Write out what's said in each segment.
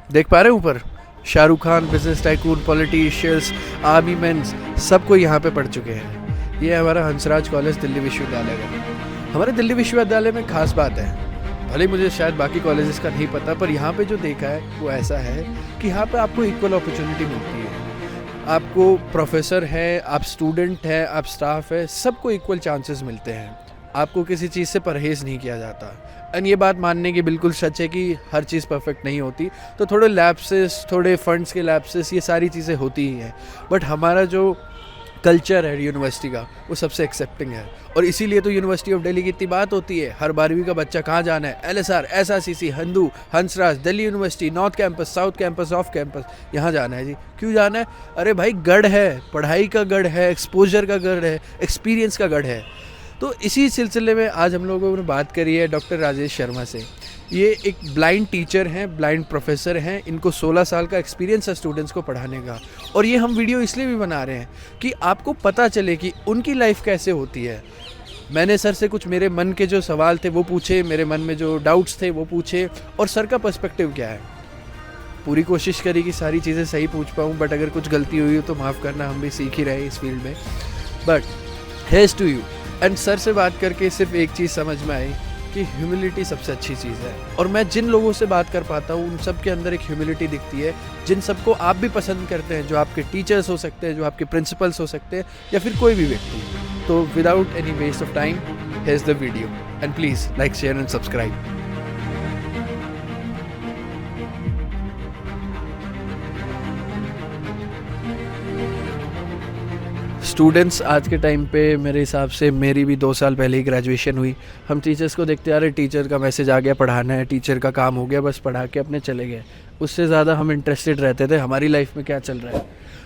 देख पा रहे हैं ऊपर, Shahrukh Khan, business tycoon, politicians, army man, सब कोई यहाँ पे पढ़ चुके हैं। ये हमारा हंसराज कॉलेज दिल्ली विश्वविद्यालय का। हमारे दिल्ली विश्वविद्यालय में खास बात है, भले मुझे शायद बाकी कॉलेजेस का नहीं पता, पर यहाँ पे जो देखा है वो ऐसा है कि यहाँ पे आपको इक्वल अपॉर्चुनिटी मिलती है। आपको प्रोफेसर है, आप स्टूडेंट हैं, आप स्टाफ है, सबको इक्वल चांसेस मिलते हैं। आपको किसी चीज़ से परहेज़ नहीं किया जाता। एंड ये बात मानने की बिल्कुल सच है कि हर चीज़ परफेक्ट नहीं होती, तो थोड़े लैप्सेस, थोड़े फंड्स के लैप्सेस, ये सारी चीज़ें होती ही हैं। बट हमारा जो कल्चर है यूनिवर्सिटी का, वो सबसे एक्सेप्टिंग है। और इसीलिए तो यूनिवर्सिटी ऑफ दिल्ली की इतनी बात होती है। हर 12वीं का बच्चा कहाँ जाना है, LSR, SRCC, Hindu, Hansraj, Delhi university, north campus, south campus, off campus, यहाँ जाना है जी। क्यों जाना है? अरे भाई गढ़ है, पढ़ाई का गढ़ है, एक्सपोजर का गढ़ है, एक्सपीरियंस का गढ़ है। तो इसी सिलसिले में आज हम लोगों ने बात करी है डॉक्टर राजेश शर्मा से। ये एक ब्लाइंड टीचर हैं, ब्लाइंड प्रोफेसर हैं। इनको 16 साल का एक्सपीरियंस है स्टूडेंट्स को पढ़ाने का। और ये हम वीडियो इसलिए भी बना रहे हैं कि आपको पता चले कि उनकी लाइफ कैसे होती है। मैंने सर से कुछ मेरे मन के जो सवाल थे वो पूछे, मेरे मन में जो डाउट्स थे वो पूछे, और सर का पर्सपेक्टिव क्या है। पूरी कोशिश करी कि सारी चीज़ें सही पूछ पाऊँ, बट अगर कुछ गलती हुई हो तो माफ़ करना, हम भी सीख ही रहे इस फील्ड में। But here's to you. And sir से बात करके सिर्फ एक चीज़ समझ में आई कि ह्यूमिलिटी सबसे अच्छी चीज़ है। और मैं जिन लोगों से बात कर पाता हूँ उन सब के अंदर एक ह्यूमिलिटी दिखती है, जिन सबको आप भी पसंद करते हैं, जो आपके टीचर्स हो सकते हैं, जो आपके प्रिंसिपल्स हो सकते हैं, या फिर कोई भी व्यक्ति। तो without any waste of time, here is the video, and please like, share and subscribe. Students आज के टाइम पे मेरे हिसाब से, मेरी भी 2 साल पहले ही ग्रेजुएशन हुई। हम टीचर्स को देखते आ रहे, टीचर का मैसेज आ गया, पढ़ाना है, टीचर का काम हो गया, बस पढ़ा के अपने चले गए। उससे ज़्यादा हम इंटरेस्टेड रहते थे हमारी लाइफ में क्या चल रहा है।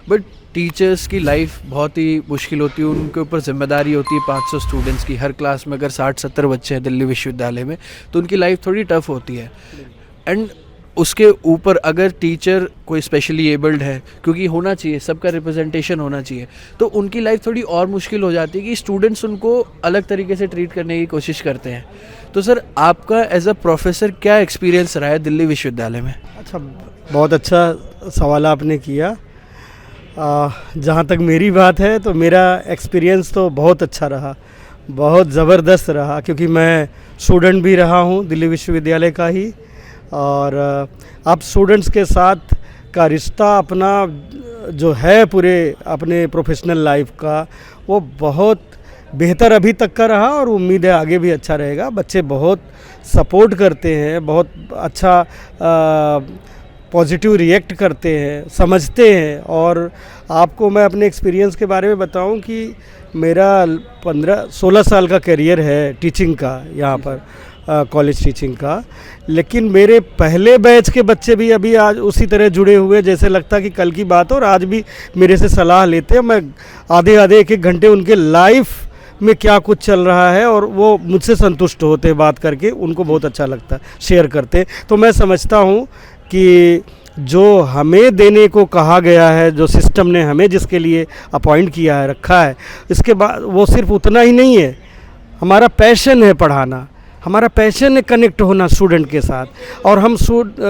बट टीचर्स की लाइफ बहुत ही मुश्किल होती है, उनके ऊपर जिम्मेदारी होती है 500 स्टूडेंट्स की। हर क्लास में अगर 60-70 बच्चे हैं दिल्ली विश्वविद्यालय में, तो उनकी लाइफ थोड़ी टफ होती है। एंड उसके ऊपर अगर टीचर कोई स्पेशली एबल्ड है, क्योंकि होना चाहिए, सबका रिप्रेजेंटेशन होना चाहिए, तो उनकी लाइफ थोड़ी और मुश्किल हो जाती है कि स्टूडेंट्स उनको अलग तरीके से ट्रीट करने की कोशिश करते हैं। तो सर, आपका एज अ प्रोफेसर क्या एक्सपीरियंस रहा है दिल्ली विश्वविद्यालय में? अच्छा, बहुत अच्छा सवाल आपने किया। जहाँ तक मेरी बात है तो मेरा एक्सपीरियंस तो बहुत अच्छा रहा, बहुत ज़बरदस्त रहा, क्योंकि मैं स्टूडेंट भी रहा हूँ दिल्ली विश्वविद्यालय का ही। और अब स्टूडेंट्स के साथ का रिश्ता अपना जो है पूरे अपने प्रोफेशनल लाइफ का, वो बहुत बेहतर अभी तक का रहा, और उम्मीद है आगे भी अच्छा रहेगा। बच्चे बहुत सपोर्ट करते हैं, बहुत अच्छा पॉजिटिव रिएक्ट करते हैं, समझते हैं। और आपको मैं अपने एक्सपीरियंस के बारे में बताऊं कि मेरा 15-16 साल का करियर है टीचिंग का, यहाँ पर कॉलेज टीचिंग का। लेकिन मेरे पहले बैच के बच्चे भी अभी आज उसी तरह जुड़े हुए, जैसे लगता कि कल की बात हो, और आज भी मेरे से सलाह लेते हैं। मैं आधे 1-1 घंटे उनके लाइफ में क्या कुछ चल रहा है, और वो मुझसे संतुष्ट होते हैं बात करके, उनको बहुत अच्छा लगता है, शेयर करते। तो मैं समझता हूँ कि जो हमें देने को कहा गया है, जो सिस्टम ने हमें जिसके लिए अपॉइंट किया है, रखा है, इसके बाद वो सिर्फ उतना ही नहीं है। हमारा पैशन है पढ़ाना, हमारा पैशन है कनेक्ट होना स्टूडेंट के साथ, और हम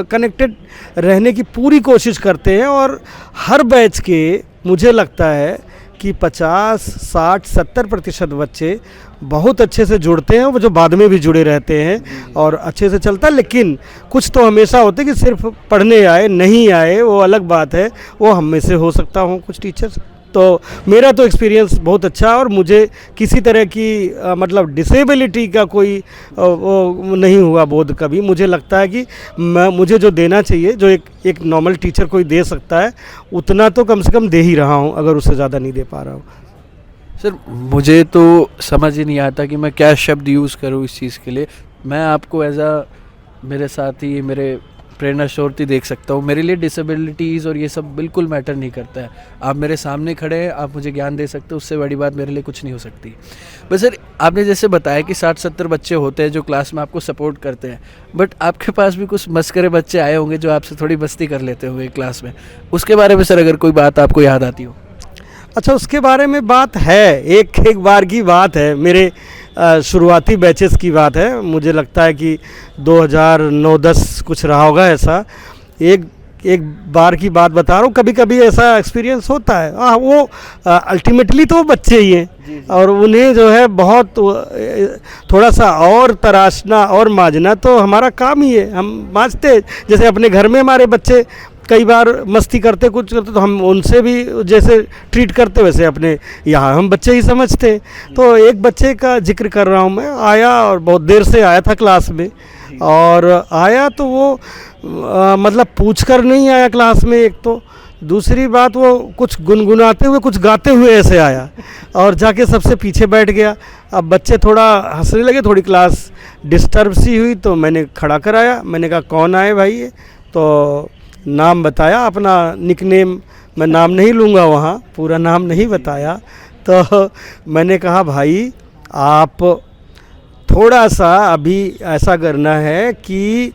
कनेक्टेड रहने की पूरी कोशिश करते हैं। और हर बैच के मुझे लगता है कि 50, 60, 70% बच्चे बहुत अच्छे से जुड़ते हैं, वो जो बाद में भी जुड़े रहते हैं और अच्छे से चलता है। लेकिन कुछ तो हमेशा होते हैं कि सिर्फ पढ़ने आए, नहीं आए, वो अलग बात है, वो हम में से हो सकता हो कुछ टीचर्स। तो मेरा तो एक्सपीरियंस बहुत अच्छा, और मुझे किसी तरह की मतलब डिसेबिलिटी का कोई वो नहीं हुआ बोध कभी। मुझे लगता है कि मुझे जो देना चाहिए, जो एक नॉर्मल टीचर कोई दे सकता है, उतना तो कम से कम दे ही रहा हूँ, अगर उससे ज़्यादा नहीं दे पा रहा हूँ। सर, मुझे तो समझ ही नहीं आता कि मैं क्या शब्द यूज़ करूँ इस चीज़ के लिए। मैं आपको एज अ मेरे साथी, मेरे प्रेरणा स्रोत देख सकता हूँ। मेरे लिए डिसेबिलिटीज़ और ये सब बिल्कुल मैटर नहीं करता है। आप मेरे सामने खड़े हैं, आप मुझे ज्ञान दे सकते हो, उससे बड़ी बात मेरे लिए कुछ नहीं हो सकती। बस सर, आपने जैसे बताया कि 60-70 बच्चे होते हैं जो क्लास में आपको सपोर्ट करते हैं, बट आपके पास भी कुछ मस्करे बच्चे आए होंगे जो आपसे थोड़ी मस्ती कर लेते होंगे क्लास में। उसके बारे में सर अगर कोई बात आपको याद आती हो? अच्छा, उसके बारे में बात है, एक बार की बात है, मेरे शुरुआती बैचेस की बात है। मुझे लगता है कि 2009-10 कुछ रहा होगा ऐसा। एक एक बार की बात बता रहा हूँ, कभी कभी ऐसा एक्सपीरियंस होता है। हाँ, वो अल्टीमेटली तो वो बच्चे ही हैं और उन्हें जो है बहुत थोड़ा सा और तराशना और मांझना तो हमारा काम ही है। हम मांझते, जैसे अपने घर में हमारे बच्चे कई बार मस्ती करते कुछ करते तो हम उनसे भी जैसे ट्रीट करते वैसे अपने यहाँ हम बच्चे ही समझते हैं। तो एक बच्चे का जिक्र कर रहा हूँ मैं, आया और बहुत देर से आया था क्लास में, और आया तो वो मतलब पूछ कर नहीं आया क्लास में, एक तो दूसरी बात वो कुछ गुनगुनाते हुए कुछ गाते हुए ऐसे आया और जाके सबसे पीछे बैठ गया। अब बच्चे थोड़ा हंसने लगे, थोड़ी क्लास डिस्टर्ब सी हुई तो मैंने खड़ा कराया। मैंने कहा कौन आए भाई ये, तो नाम बताया अपना, निकनेम, मैं नाम नहीं लूँगा वहाँ, पूरा नाम नहीं बताया। तो मैंने कहा भाई आप थोड़ा सा अभी ऐसा करना है कि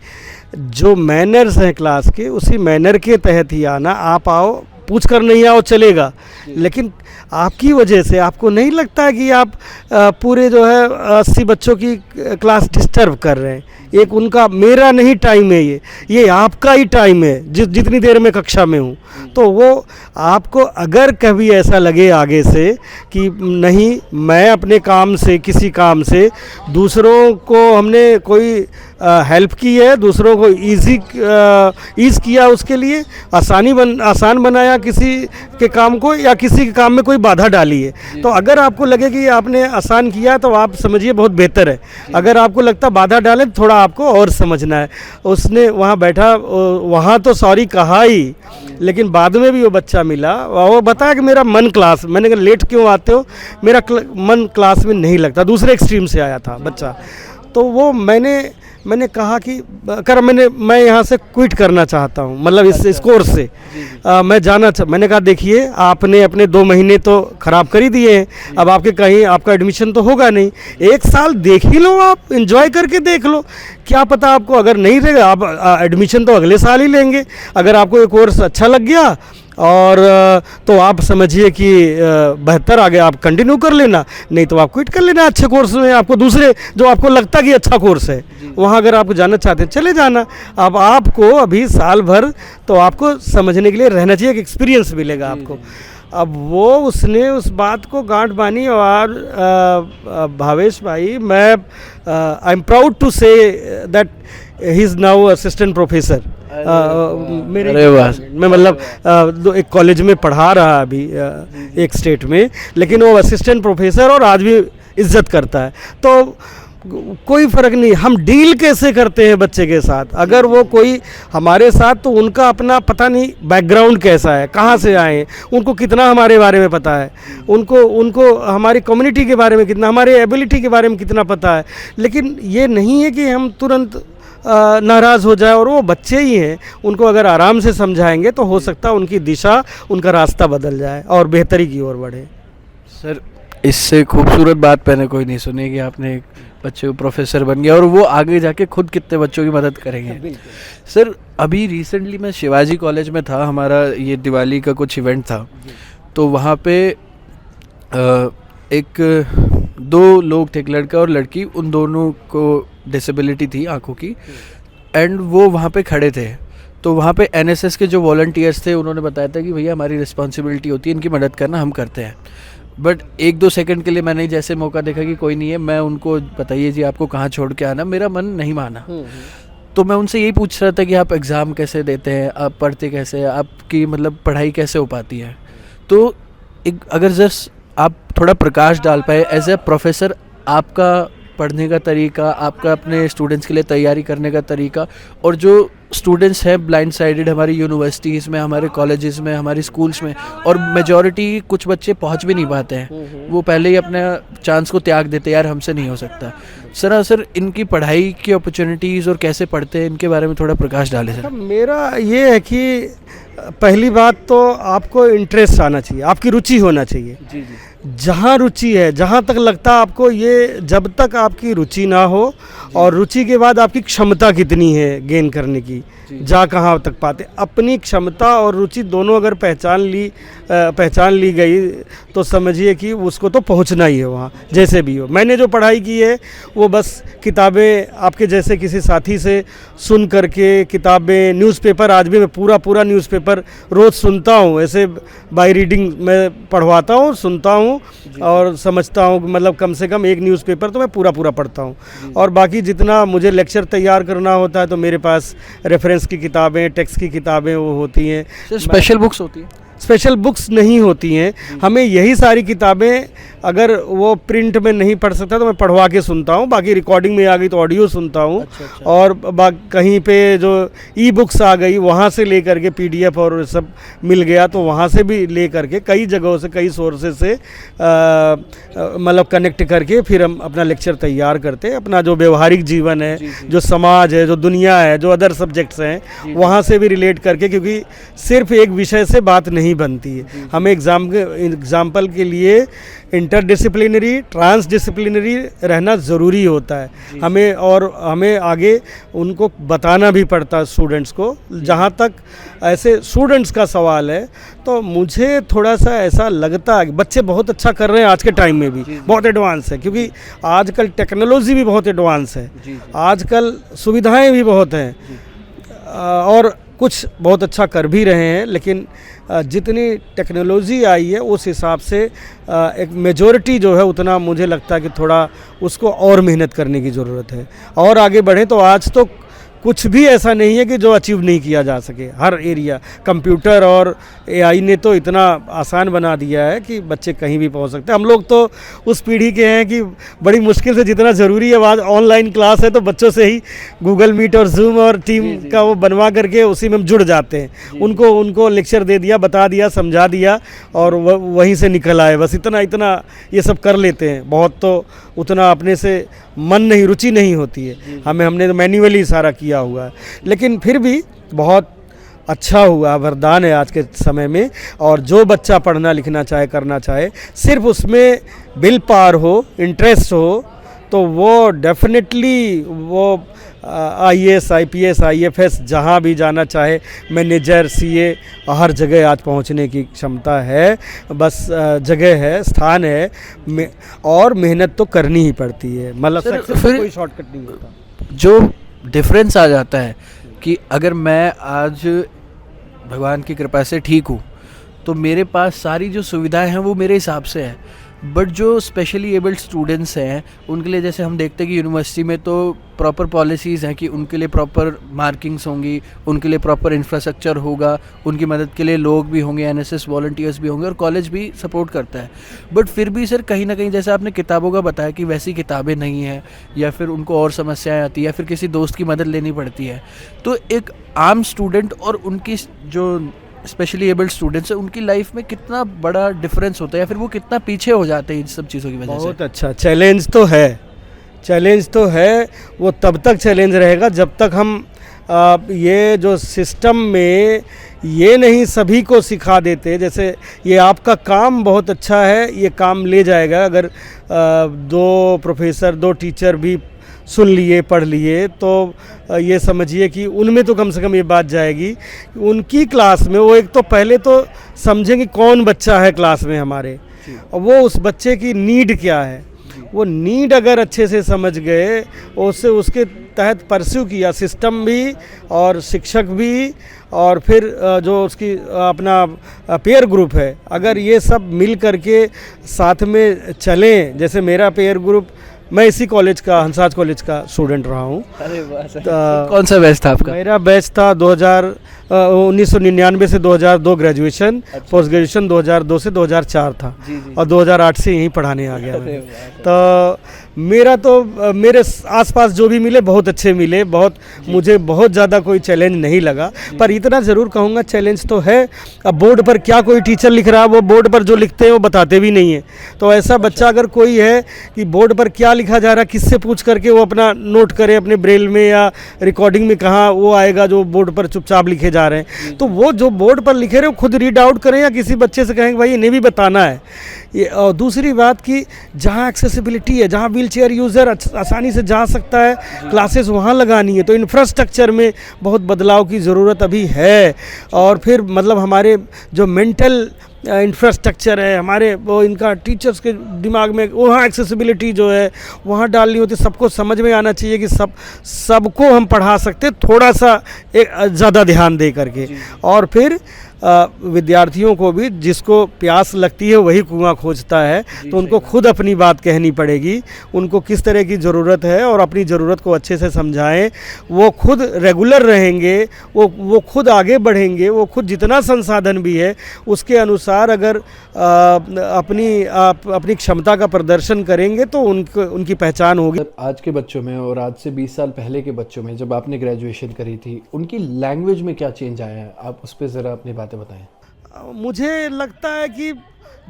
जो मैनर्स हैं क्लास के उसी मैनर के तहत ही आना। आप आओ, पूछ कर नहीं आओ चलेगा, लेकिन आपकी वजह से आपको नहीं लगता कि आप पूरे जो है 80 बच्चों की क्लास डिस्टर्ब कर रहे हैं। एक उनका, मेरा नहीं टाइम है, ये आपका ही टाइम है जितनी देर में कक्षा में हूँ। तो वो आपको अगर कभी ऐसा लगे आगे से कि नहीं मैं अपने काम से, किसी काम से दूसरों को हमने कोई हेल्प की है, दूसरों को ईज़ किया, उसके लिए आसान बनाया किसी के काम को, या किसी के काम में कोई बाधा डाली है, तो अगर आपको लगे कि आपने आसान किया तो आप समझिए बहुत बेहतर है। अगर आपको लगता बाधा डाले तो थोड़ा आपको और समझना है। उसने वहाँ बैठा, वहाँ तो सॉरी कहा ही, लेकिन बाद में भी वो बच्चा मिला, वो बताया कि मेरा मन क्लास, मैंने कहा लेट क्यों आते हो, मेरा मन क्लास में नहीं लगता, दूसरे एक्सट्रीम से आया था बच्चा। तो वो मैंने कहा कि मैं यहाँ से क्विट करना चाहता हूँ, मतलब इस कोर्स से मैं मैंने कहा देखिए आपने अपने 2 महीने तो ख़राब कर ही दिए हैं, अब आपके कहीं आपका एडमिशन तो होगा नहीं, 1 साल देख ही लो, आप एंजॉय करके देख लो, क्या पता आपको अगर नहीं रहेगा आप एडमिशन तो अगले साल ही लेंगे। अगर आपको ये कोर्स अच्छा लग गया और तो आप समझिए कि बेहतर आगे आप कंटिन्यू कर लेना, नहीं तो आप क्विट कर लेना। अच्छे कोर्स में आपको दूसरे जो आपको लगता कि अच्छा कोर्स है वहाँ अगर आपको जाना चाहते हैं चले जाना। अब आपको अभी साल भर तो आपको समझने के लिए रहना चाहिए, एक एक्सपीरियंस मिलेगा आपको। अब वो उसने उस बात को गांठ बांधी और भावेश भाई, मैं I am proud to say that he is now assistant professor मेरे मैं, मतलब एक कॉलेज में पढ़ा रहा अभी एक स्टेट में, लेकिन वो असिस्टेंट प्रोफेसर और आज भी इज्जत करता है। तो कोई फ़र्क नहीं, हम डील कैसे करते हैं बच्चे के साथ। अगर वो कोई हमारे साथ, तो उनका अपना पता नहीं बैकग्राउंड कैसा है, कहाँ से आए हैं, उनको कितना हमारे बारे में पता है, उनको हमारी कम्युनिटी के बारे में कितना, हमारे एबिलिटी के बारे में कितना पता है। लेकिन ये नहीं है कि हम तुरंत नाराज़ हो जाए, और वो बच्चे ही हैं, उनको अगर आराम से समझाएंगे तो हो सकता है उनकी दिशा, उनका रास्ता बदल जाए और बेहतरी की ओर बढ़े। सर इससे खूबसूरत बात मैंने कोई नहीं सुनी कि आपने एक बच्चे को प्रोफेसर बन गया और वो आगे जाके खुद कितने बच्चों की मदद करेंगे। सर अभी रिसेंटली मैं शिवाजी कॉलेज में था, हमारा ये दिवाली का कुछ इवेंट था, तो वहाँ पे एक 2 लोग थे, एक लड़का और लड़की, उन दोनों को डिसेबिलिटी थी आँखों की, एंड वो वहाँ पे खड़े थे। तो वहाँ पे एनएसएस के जो वॉलंटियर्स थे उन्होंने बताया था कि भैया हमारी रिस्पॉन्सिबिलिटी होती है इनकी मदद करना, हम करते हैं। बट 1-2 सेकंड के लिए मैंने जैसे मौका देखा कि कोई नहीं है, मैं उनको बताइए जी आपको कहाँ छोड़ के आना, मेरा मन नहीं माना। तो मैं उनसे यही पूछ रहा था कि आप एग्ज़ाम कैसे देते हैं, आप पढ़ते कैसे हैं, आपकी मतलब पढ़ाई कैसे हो पाती है। तो एक अगर जस्ट आप थोड़ा प्रकाश डाल पाए एज ए प्रोफेसर, आपका पढ़ने का तरीका, आपका अपने स्टूडेंट्स के लिए तैयारी करने का तरीका, और जो स्टूडेंट्स हैं ब्लाइंड साइडेड हमारी यूनिवर्सिटीज़ में, हमारे कॉलेजेस में, हमारी स्कूल्स में, और मेजॉरिटी कुछ बच्चे पहुंच भी नहीं पाते हैं, वो पहले ही अपने चांस को त्याग देते, यार हमसे नहीं हो सकता। सर इनकी पढ़ाई की अपॉर्चुनिटीज़ और कैसे पढ़ते हैं, इनके बारे में थोड़ा प्रकाश डालें सर। मेरा ये है कि पहली बात तो आपको इंटरेस्ट आना चाहिए, आपकी रुचि होना चाहिए। जी जी। जहाँ रुचि है, जहाँ तक लगता है आपको, ये जब तक आपकी रुचि ना हो और रुचि के बाद आपकी क्षमता कितनी है गेन करने की, जा कहाँ तक पाते। अपनी क्षमता और रुचि दोनों अगर पहचान ली गई तो समझिए कि उसको तो पहुंचना ही है वहाँ, जैसे भी हो। मैंने जो पढ़ाई की है वो बस किताबें आपके जैसे किसी साथी से सुन करके, किताबें, न्यूज़पेपर, आज भी मैं पूरा न्यूज़पेपर रोज़ सुनता हूँ, ऐसे बाय रीडिंग मैं पढ़वाता हूँ, सुनता हूँ और समझता हूँ। मतलब कम से कम एक न्यूज़पेपर तो मैं पूरा पढ़ता हूँ। और बाकी जितना मुझे लेक्चर तैयार करना होता है तो मेरे पास रेफरेंस की किताबें, टेक्स्ट की किताबें वो होती हैं। स्पेशल बुक्स होती हैं? स्पेशल बुक्स नहीं होती हैं, हमें यही सारी किताबें, अगर वो प्रिंट में नहीं पढ़ सकता तो मैं पढ़वा के सुनता हूँ, बाकी रिकॉर्डिंग में आ गई तो ऑडियो सुनता हूँ। अच्छा। और कहीं पे जो ई बुक्स आ गई वहाँ से ले करके PDF और सब मिल गया तो वहाँ से भी ले करके कई जगहों से, कई सोर्सेज से मतलब कनेक्ट करके फिर हम अपना लेक्चर तैयार करते हैं। अपना जो व्यवहारिक जीवन है, जो समाज है, जो दुनिया है, जो अदर सब्जेक्ट्स हैं, वहाँ से भी रिलेट करके, क्योंकि सिर्फ एक विषय से बात नहीं बनती है। हमें एग्जाम्पल के लिए इंटरडिसिप्लिनरी, ट्रांसडिसिप्लिनरी रहना ज़रूरी होता है हमें आगे उनको बताना भी पड़ता है स्टूडेंट्स को। जहाँ तक ऐसे स्टूडेंट्स का सवाल है तो मुझे थोड़ा सा ऐसा लगता है कि बच्चे बहुत अच्छा कर रहे हैं आज के टाइम में भी, बहुत एडवांस है, क्योंकि आजकल टेक्नोलॉजी भी बहुत एडवांस है, आजकल सुविधाएं भी बहुत हैं और कुछ बहुत अच्छा कर भी रहे हैं। लेकिन जितनी टेक्नोलॉजी आई है उस हिसाब से एक मेजॉरिटी जो है उतना मुझे लगता है कि थोड़ा उसको और मेहनत करने की ज़रूरत है और आगे बढ़े। तो आज तो कुछ भी ऐसा नहीं है कि जो अचीव नहीं किया जा सके, हर एरिया। कंप्यूटर और AI ने तो इतना आसान बना दिया है कि बच्चे कहीं भी पहुंच सकते हैं। हम लोग तो उस पीढ़ी के हैं कि बड़ी मुश्किल से, जितना ज़रूरी है आज ऑनलाइन क्लास है तो बच्चों से ही गूगल मीट और जूम और टीम का वो बनवा करके उसी में हम जुड़ जाते हैं। उनको लेक्चर दे दिया, बता दिया, समझा दिया और वहीं से निकल आए, बस इतना ये सब कर लेते हैं। बहुत तो उतना अपने से रुचि नहीं होती है। हमने तो मैन्युअली सारा किया हुआ है, लेकिन फिर भी बहुत अच्छा हुआ, वरदान है आज के समय में। और जो बच्चा पढ़ना लिखना चाहे, करना चाहे, सिर्फ उसमें विल पावर हो, इंटरेस्ट हो, तो वो डेफिनेटली वो IAS, IPS, IFS जहाँ भी जाना चाहे, मैनेजर, CA, हर जगह आज पहुँचने की क्षमता है। बस जगह है, स्थान है, और मेहनत तो करनी ही पड़ती है। मतलब फिर कोई शॉर्टकट नहीं होता। जो डिफरेंस आ जाता है कि अगर मैं आज भगवान की कृपा से ठीक हूँ तो मेरे पास सारी जो सुविधाएं हैं वो मेरे हिसाब से है, बट जो स्पेशली एबल्ड स्टूडेंट्स हैं उनके लिए, जैसे हम देखते हैं कि यूनिवर्सिटी में तो प्रॉपर पॉलिसीज़ हैं कि उनके लिए प्रॉपर मार्किंग्स होंगी, उनके लिए प्रॉपर इंफ्रास्ट्रक्चर होगा, उनकी मदद के लिए लोग भी होंगे, NSS वॉलंटियर्स भी होंगे और कॉलेज भी सपोर्ट करता है। बट फिर भी सर कहीं ना कहीं, जैसे आपने किताबों का बताया कि वैसी किताबें नहीं हैं, या फिर उनको और समस्याएं आती है, या फिर किसी दोस्त की मदद लेनी पड़ती है। तो एक आम स्टूडेंट और उनकी जो स्पेशली एबल्ड स्टूडेंट्स है, उनकी लाइफ में कितना बड़ा डिफरेंस होता है, या फिर वो कितना पीछे हो जाते हैं इन सब चीज़ों की वजह से? बहुत अच्छा चैलेंज तो है। वो तब तक चैलेंज रहेगा जब तक हम ये जो सिस्टम में ये नहीं सभी को सिखा देते। जैसे ये आपका काम बहुत अच्छा है, ये काम ले जाएगा, अगर 2 प्रोफेसर, 2 टीचर भी सुन लिए, पढ़ लिए, तो ये समझिए कि उनमें तो कम से कम ये बात जाएगी। उनकी क्लास में वो एक तो पहले तो समझेंगे कौन बच्चा है क्लास में हमारे, और वो उस बच्चे की नीड क्या है। वो नीड अगर अच्छे से समझ गए, उसके तहत परस्यू किया, सिस्टम भी और शिक्षक भी, और फिर जो उसकी अपना पेयर ग्रुप है, अगर ये सब मिल करके साथ में चलें। जैसे मेरा पेयर ग्रुप, मैं इसी कॉलेज का, हंसराज कॉलेज का स्टूडेंट रहा हूँ। अरे वाह! कौन सा बैच था आपका? मेरा बैच था 1999 से 2002 ग्रेजुएशन, पोस्ट ग्रेजुएशन 2002 से 2004 था, और 2008 से यहीं पढ़ाने आ गया मैं। तो मेरे आसपास जो भी मिले बहुत अच्छे मिले, मुझे बहुत ज़्यादा कोई चैलेंज नहीं लगा। पर इतना ज़रूर कहूँगा चैलेंज तो है। अब बोर्ड पर क्या कोई टीचर लिख रहा है, वो बोर्ड पर जो लिखते हैं वो बताते भी नहीं है। तो ऐसा बच्चा अगर कोई है कि बोर्ड पर क्या लिखा जा रहा है, किससे पूछ करके वो अपना नोट करे अपने ब्रेल में या रिकॉर्डिंग में, कहाँ वो आएगा जो बोर्ड पर चुपचाप लिखे जा रहे हैं। तो वो जो बोर्ड पर लिखे रहे वो खुद रीड आउट करें, या किसी बच्चे से कहें भाई इन्हें भी बताना है। और दूसरी बात कि जहाँ एक्सेसिबिलिटी है, जहाँ व्हील व्हील चेयर यूज़र आसानी से जा सकता है, क्लासेस वहाँ लगानी है। तो इंफ्रास्ट्रक्चर में बहुत बदलाव की ज़रूरत अभी है। और फिर मतलब हमारे जो मेंटल इंफ्रास्ट्रक्चर है हमारे, वो इनका टीचर्स के दिमाग में वहाँ एक्सेसिबिलिटी जो है वहाँ डालनी होती, सबको समझ में आना चाहिए कि सबको हम पढ़ा सकते, थोड़ा सा ज़्यादा ध्यान दे करके। और फिर विद्यार्थियों को भी, जिसको प्यास लगती है वही कुआं खोजता है, तो उनको खुद अपनी बात कहनी पड़ेगी, उनको किस तरह की ज़रूरत है और अपनी ज़रूरत को अच्छे से समझाएं। वो खुद रेगुलर रहेंगे, वो खुद आगे बढ़ेंगे, वो खुद जितना संसाधन भी है उसके अनुसार अगर अपनी क्षमता का प्रदर्शन करेंगे तो उनकी पहचान होगी। आज के बच्चों में और आज से 20 साल पहले के बच्चों में, जब आपने ग्रेजुएशन करी थी, उनकी लैंग्वेज में क्या चेंज आया है? आप उस पर ज़रा अपनी बातें बताएं। मुझे लगता है कि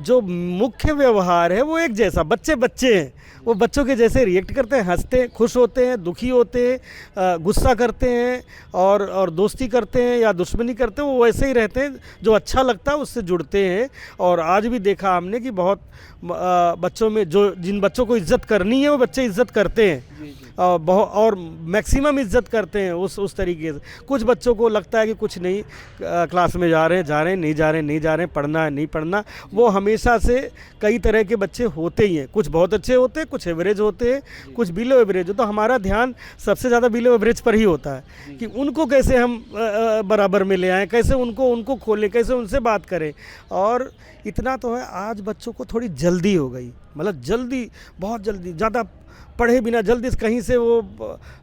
जो मुख्य व्यवहार है वो एक जैसा, बच्चे हैं, वो बच्चों के जैसे रिएक्ट करते हैं, हंसते हैं, खुश होते हैं, दुखी होते हैं, गुस्सा करते हैं और दोस्ती करते हैं या दुश्मनी करते हैं, वो वैसे ही रहते हैं। जो अच्छा लगता है उससे जुड़ते हैं। और आज भी देखा हमने कि बहुत बच्चों में जिन बच्चों को इज्जत करनी है वो बच्चे इज्जत करते हैं, और मैक्सिमम इज्जत करते हैं उस तरीके से। कुछ बच्चों को लगता है कि कुछ नहीं, क्लास में जा रहे हैं, नहीं जा रहे हैं, पढ़ना है नहीं पढ़ना। वो हमेशा से कई तरह के बच्चे होते ही हैं, कुछ बहुत अच्छे होते हैं, कुछ एवरेज होते हैं, कुछ बिलो एवरेज। तो हमारा ध्यान सबसे ज़्यादा बिलो एवरेज पर ही होता है कि उनको कैसे हम बराबर में ले आएँ, कैसे उनको खोलें, कैसे उनसे बात करें। और इतना तो है, आज बच्चों को थोड़ी जल्दी हो गई, मतलब बहुत जल्दी, ज़्यादा पढ़े बिना जल्दी से कहीं से वो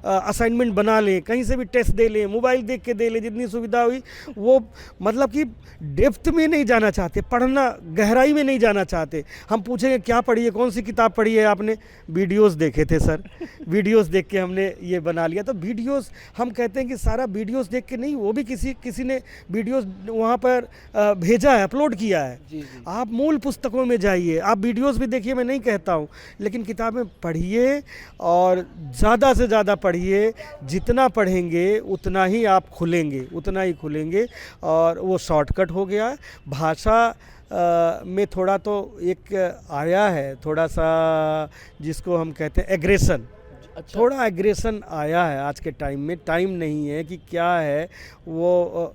असाइनमेंट बना लें, कहीं से भी टेस्ट दे लें, मोबाइल देख के दे लें, जितनी सुविधा हुई वो मतलब कि डेप्थ में नहीं जाना चाहते, पढ़ना गहराई में नहीं जाना चाहते। हम पूछेंगे क्या पढ़ी है, कौन सी किताब पढ़ी है आपने? वीडियोस देखे थे सर, वीडियोस देख के हमने ये बना लिया। तो वीडियोस हम कहते हैं कि सारा वीडियोस देख के नहीं, वो भी किसी ने वीडियोस वहाँ पर भेजा है, अपलोड किया है। आप मूल पुस्तकों में जाइए, आप वीडियोस भी देखिए, मैं नहीं कहता हूँ, लेकिन किताबें पढ़िए और ज़्यादा से ज़्यादा पढ़िए। जितना पढ़ेंगे उतना ही आप खुलेंगे। और वो शॉर्टकट हो गया है। भाषा में थोड़ा तो एक आया है, थोड़ा सा जिसको हम कहते हैं एग्रेशन। अच्छा। थोड़ा एग्रेशन आया है आज के टाइम में। टाइम नहीं है कि क्या है वो,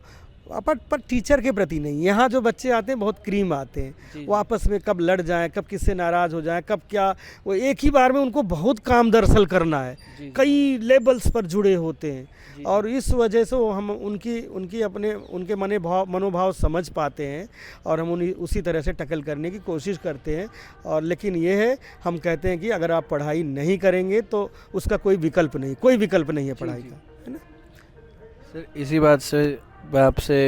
पर टीचर के प्रति नहीं। यहाँ जो बच्चे आते हैं बहुत क्रीम आते हैं, वो आपस में कब लड़ जाएं, कब किससे नाराज़ हो जाएं, कब क्या, वो एक ही बार में उनको बहुत काम दरअसल करना है, कई लेवल्स पर जुड़े होते हैं। और इस वजह से हम उनके मनोभाव समझ पाते हैं और हम उसी तरह से टैकल करने की कोशिश करते हैं। और लेकिन ये है, हम कहते हैं कि अगर आप पढ़ाई नहीं करेंगे तो उसका कोई विकल्प नहीं है पढ़ाई का, है ना सर? इसी बात से मैं आपसे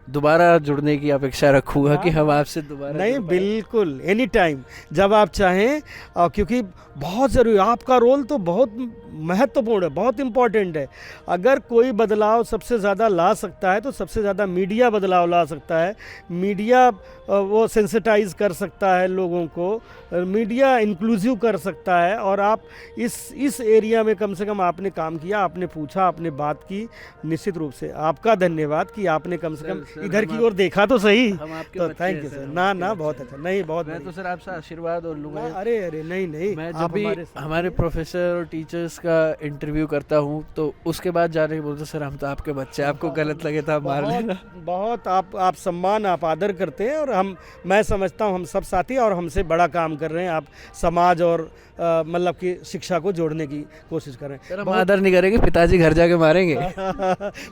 दोबारा जुड़ने की अपेक्षा रखूँगा कि हम आपसे दोबारा नहीं, बिल्कुल, एनी टाइम, जब आप चाहें। क्योंकि बहुत ज़रूरी, आपका रोल तो बहुत महत्वपूर्ण है, बहुत इम्पॉर्टेंट है। अगर कोई बदलाव सबसे ज़्यादा ला सकता है तो सबसे ज़्यादा मीडिया बदलाव ला सकता है। मीडिया वो सेंसिटाइज कर सकता है लोगों को, मीडिया इंक्लूसिव कर सकता है। और आप इस एरिया में कम से कम आपने काम किया, आपने पूछा, आपने बात की। निश्चित रूप से आपका धन्यवाद कि आपने कम से कम इधर की ओर देखा तो सही। तो थैंक यू सर। ना बहुत अच्छा, नहीं बहुत, मैं तो सर आपसे आशीर्वाद और लूँगा। अरे नहीं, मैं जब भी हमारे प्रोफेसर और टीचर्स का इंटरव्यू करता हूँ तो उसके बाद जाने के बोलते सर हम तो आपके बच्चे, आपको गलत लगे तो आप मार लेना। बहुत आप सम्मान, आप आदर करते हैं। और मैं समझता हूँ हम सब साथी और हमसे बड़ा काम कर रहे हैं। आप समाज और मतलब कि शिक्षा को जोड़ने की कोशिश कर रहे हैं। सर हम आदर नहीं करेंगे, पिताजी घर जाके मारेंगे।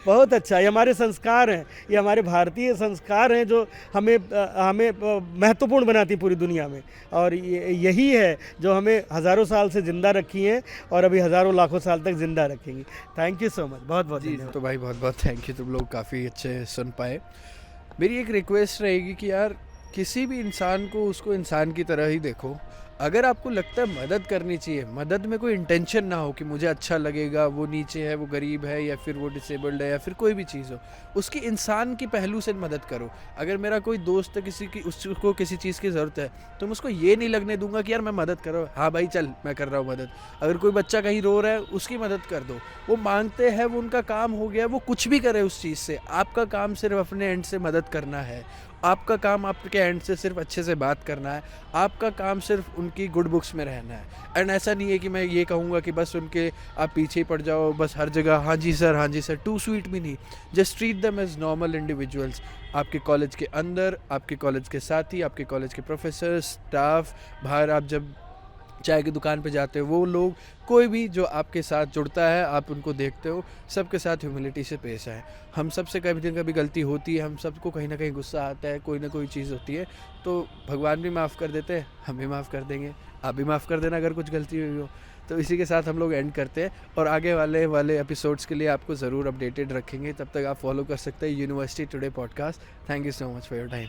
बहुत अच्छा, ये हमारे संस्कार हैं, ये हमारे भारतीय संस्कार हैं जो हमें महत्वपूर्ण बनाती पूरी दुनिया में। और यही है जो हमें हज़ारों साल से ज़िंदा रखी हैं और अभी हज़ारों लाखों साल तक ज़िंदा रखेंगी। थैंक यू सो मच, बहुत धन्यवाद। तो भाई बहुत थैंक यू, तुम लोग काफ़ी अच्छे सुन पाए। मेरी एक रिक्वेस्ट रहेगी कि यार किसी भी इंसान को उसको इंसान की तरह ही देखो। अगर आपको लगता है मदद करनी चाहिए, मदद में कोई इंटेंशन ना हो कि मुझे अच्छा लगेगा, वो नीचे है, वो गरीब है, या फिर वो डिसेबल्ड है, या फिर कोई भी चीज़ हो, उसकी इंसान की पहलू से मदद करो। अगर मेरा कोई दोस्त है, उसको किसी चीज़ की ज़रूरत है, तो मैं उसको ये नहीं लगने दूंगा कि यार मैं मदद कर रहा हूँ, हाँ भाई चल मैं कर रहा हूँ मदद। अगर कोई बच्चा कहीं रो रहा है, उसकी मदद कर दो। वो मांगते हैं, वो उनका काम हो गया, वो कुछ भी करे उस चीज़ से। आपका काम सिर्फ अपने एंड से मदद करना है। आपका काम आपके एंड से सिर्फ अच्छे से बात करना है। आपका काम सिर्फ उनकी गुड बुक्स में रहना है। एंड ऐसा नहीं है कि मैं ये कहूँगा कि बस उनके आप पीछे ही पड़ जाओ, बस हर जगह हाँ जी सर टू स्वीट भी नहीं। Just treat them as normal individuals. आपके कॉलेज के अंदर, आपके कॉलेज के साथी, आपके कॉलेज के प्रोफेसर, स्टाफ, बाहर आप जब चाय की दुकान पे जाते हो, वो लोग, कोई भी जो आपके साथ जुड़ता है, आप उनको देखते हो, सबके साथ ह्यूमिलिटी से पेश आए। हम सबसे कभी न कभी गलती होती है, हम सबको कहीं ना कहीं गुस्सा आता है, कोई ना कोई चीज़ होती है, तो भगवान भी माफ़ कर देते हैं, हम भी माफ़ कर देंगे, आप भी माफ़ कर देना अगर कुछ गलती हुई हो। तो इसी के साथ हम लोग एंड करते हैं और आगे वाले एपिसोड्स के लिए आपको ज़रूर अपडेटेड रखेंगे। तब तक आप फॉलो कर सकते हैं university today podcast. Thank you so much for your time.